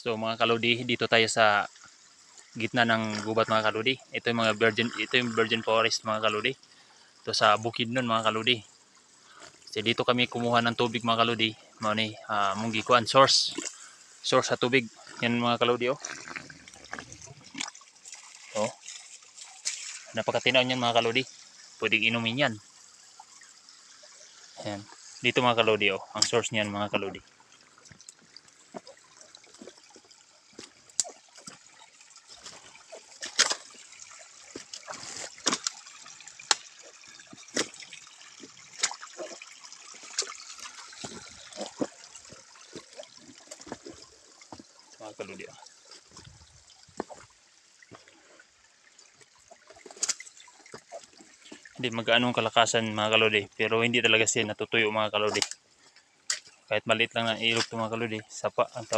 So mga kaludi, dito tayo sa gitna ng gubat mga kaludi. Ito yung virgin forest mga kaludi. Ito sa bukid nun mga kaludi. So dito kami kumuha ng tubig mga kaludi. Munggi kuan source sa tubig. Yan mga kaludi oh. Oh. Napakatinaw niyan mga kaludi. Pwedeng inumin yan. Ayan. Dito mga kaludi oh, ang source niyan mga kaludi. Mga kaludi oh. Hindi mag-anong kalakasan mga kaludi, pero hindi talaga siya natutuyo mga kaludi. Kahit maliit lang na ilog ito mga kaludi, sapa ang tawag.